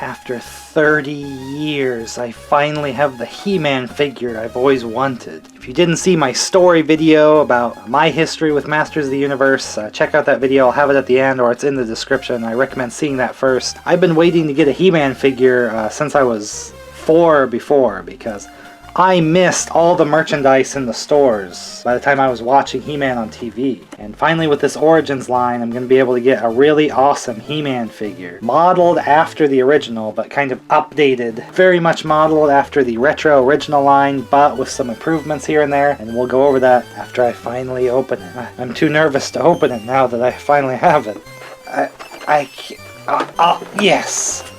After 30 years, I finally have the He-Man figure I've always wanted. If you didn't see my story video about my history with Masters of the Universe, check out that video. I'll have it at the end or it's in the description. I recommend seeing that first. I've been waiting to get a He-Man figure since I was 4 before, because I missed all the merchandise in the stores by the time I was watching He-Man on TV. And finally with this Origins line, I'm going to be able to get a really awesome He-Man figure. Modeled after the original, but kind of updated. Very much modeled after the retro original line, but with some improvements here and there. And we'll go over that after I finally open it. I'm too nervous to open it now that I finally have it. Yes!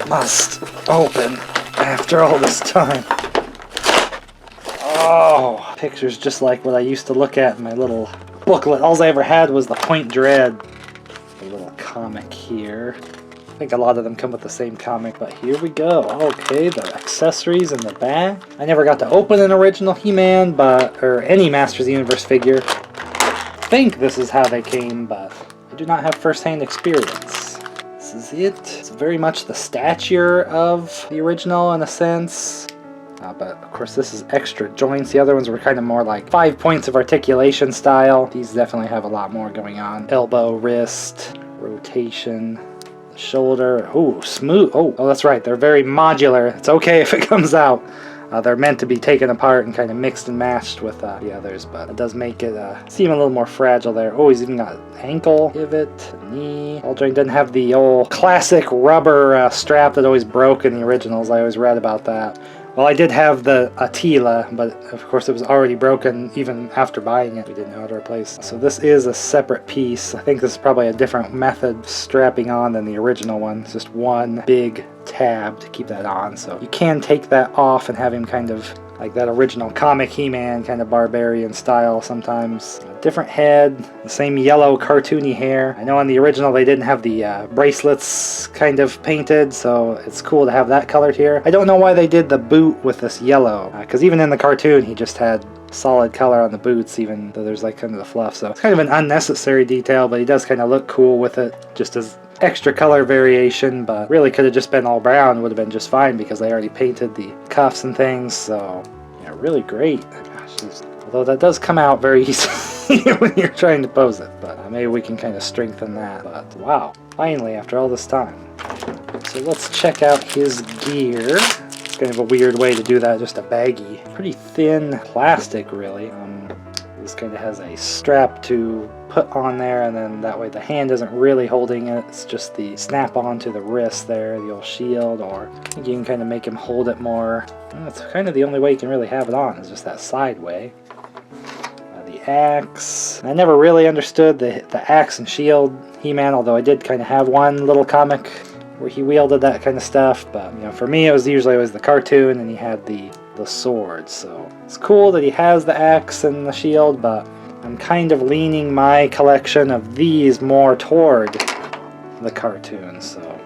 Must open. After all this time. Oh, pictures just like what I used to look at in my little booklet. All I ever had was the Point Dread. A little comic here. I think a lot of them come with the same comic, but here we go. Okay, the accessories in the back. I never got to open an original He-Man, or any Masters of the Universe figure. I think this is how they came, but I do not have first-hand experience. This is it. It's very much the stature of the original in a sense. But of course this is extra joints. The other ones were kind of more like 5 points of articulation style. These definitely have a lot more going on. Elbow, wrist, rotation, shoulder. Oh, smooth. Oh, that's right. They're very modular. It's okay if it comes out. They're meant to be taken apart and kind of mixed and matched with the others, but it does make it seem a little more fragile there. Oh, he's even got ankle, pivot, knee. All joint doesn't have the old classic rubber strap that always broke in the originals. I always read about that. Well, I did have the Attila, but of course it was already broken even after buying it. We didn't know how to replace it. So this is a separate piece. I think this is probably a different method of strapping on than the original one. It's just one big tab to keep that on. So you can take that off and have him kind of like that original comic He-Man, kind of barbarian style sometimes. Different head, the same yellow cartoony hair. I know on the original they didn't have the bracelets kind of painted, so it's cool to have that colored here. I don't know why they did the boot with this yellow, because even in the cartoon he just had solid color on the boots, even though there's like kind of the fluff. So it's kind of an unnecessary detail, but he does kind of look cool with it, just as extra color variation. But really could have just been all brown, would have been just fine because they already painted the cuffs and things. So yeah, really great. Gosh, although that does come out very easily when you're trying to pose it, but maybe we can kind of strengthen that. But wow, finally after all this time. So let's check out his gear. It's kind of a weird way to do that, just a baggy, pretty thin plastic really. This kind of has a strap to put on there, and then that way the hand isn't really holding it. It's just the snap on to the wrist there, the old shield, or I think you can kind of make him hold it more. And that's kind of the only way you can really have it on, is just that side way. The axe. I never really understood the axe and shield He-Man, although I did kind of have one little comic where he wielded that kind of stuff. But you know, for me it was usually the cartoon, and he had the sword. So it's cool that he has the axe and the shield, but I'm kind of leaning my collection of these more toward the cartoon. So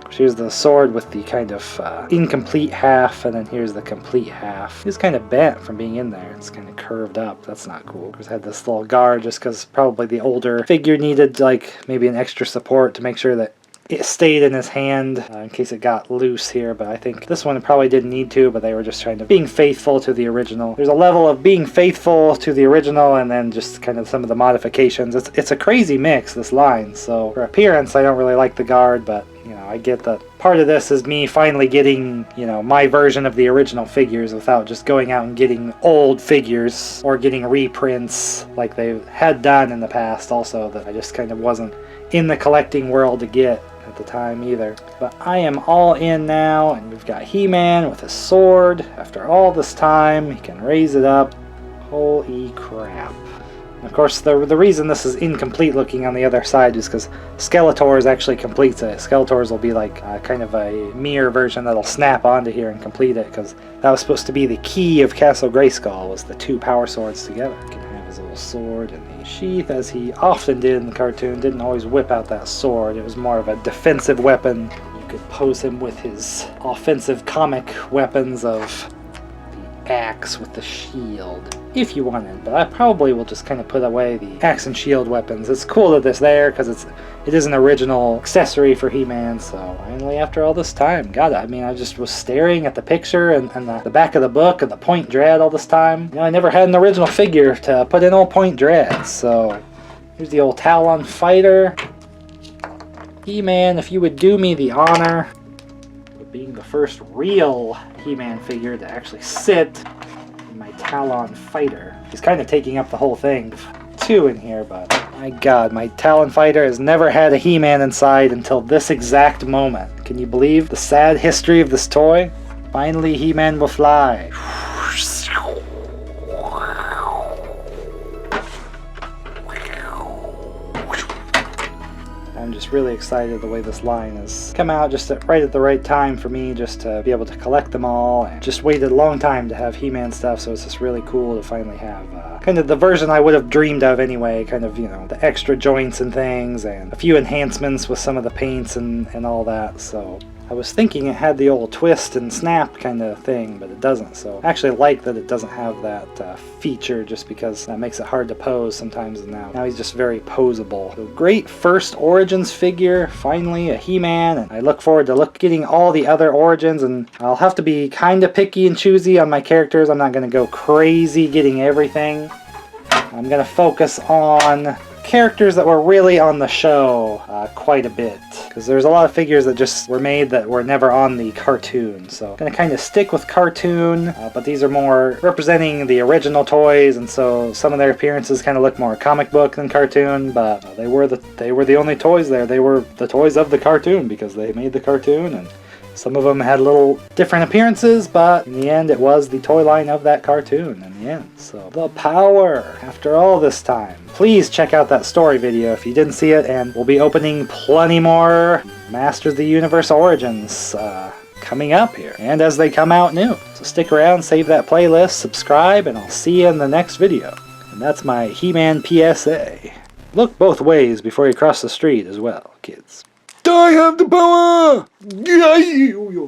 here's the sword with the kind of incomplete half, and then here's the complete half. It's kind of bent from being in there. It's kind of curved up. That's not cool. Of course, I had this little guard just because probably the older figure needed like maybe an extra support to make sure that it stayed in his hand in case it got loose here, but I think this one probably didn't need to, but they were just trying to being faithful to the original. There's a level of being faithful to the original and then just kind of some of the modifications. It's a crazy mix, this line. So for appearance, I don't really like the guard, but you know, I get that part of this is me finally getting, you know, my version of the original figures without just going out and getting old figures or getting reprints like they had done in the past also, that I just kind of wasn't in the collecting world to get at the time either. But I am all in now, and we've got He-Man with his sword. After all this time, he can raise it up. Holy crap. And of course, the reason this is incomplete looking on the other side is because Skeletor's actually completes it. Skeletor's will be like kind of a mirror version that'll snap onto here and complete it, because that was supposed to be the key of Castle Grayskull, was the two power swords together. He can have his little sword and the sheath, as he often did in the cartoon. Didn't always whip out that sword. It was more of a defensive weapon. You could pose him with his offensive comic weapons of axe with the shield, if you wanted, but I probably will just kind of put away the axe and shield weapons. It's cool that it's there because it is an original accessory for He-Man, so finally after all this time, got it. I mean, I just was staring at the picture and the back of the book and the Point Dread all this time. You know, I never had an original figure to put in old Point Dread, so here's the old Talon Fighter. He-Man, if you would do me the honor of being the first real He-Man figure to actually sit in my Talon Fighter. He's kind of taking up the whole thing. Two in here, but my god, my Talon Fighter has never had a He-Man inside until this exact moment. Can you believe the sad history of this toy? Finally, He-Man will fly. I'm just really excited the way this line has come out just right at the right time for me, just to be able to collect them all. And just waited a long time to have He-Man stuff, so it's just really cool to finally have kind of the version I would have dreamed of anyway, kind of, you know, the extra joints and things, and a few enhancements with some of the paints and all that. So I was thinking it had the old twist and snap kind of thing, but it doesn't. So I actually like that it doesn't have that feature, just because that makes it hard to pose sometimes. And now he's just very posable. So great first Origins figure, finally a He-Man, and I look forward to getting all the other Origins, and I'll have to be kind of picky and choosy on my characters. I'm not going to go crazy getting everything. I'm going to focus on characters that were really on the show quite a bit, because there's a lot of figures that just were made that were never on the cartoon. So I'm going to kind of stick with cartoon, but these are more representing the original toys, and so some of their appearances kind of look more comic book than cartoon, but they were the only toys there. They were the toys of the cartoon because they made the cartoon, and some of them had little different appearances, but in the end it was the toy line of that cartoon in the end. So the power after all this time. Please check out that story video if you didn't see it, and we'll be opening plenty more Masters of the Universe Origins coming up here, and as they come out new. So stick around, save that playlist, subscribe, and I'll see you in the next video. And that's my He-Man PSA. Look both ways before you cross the street as well, kids. I have the power! Yeah!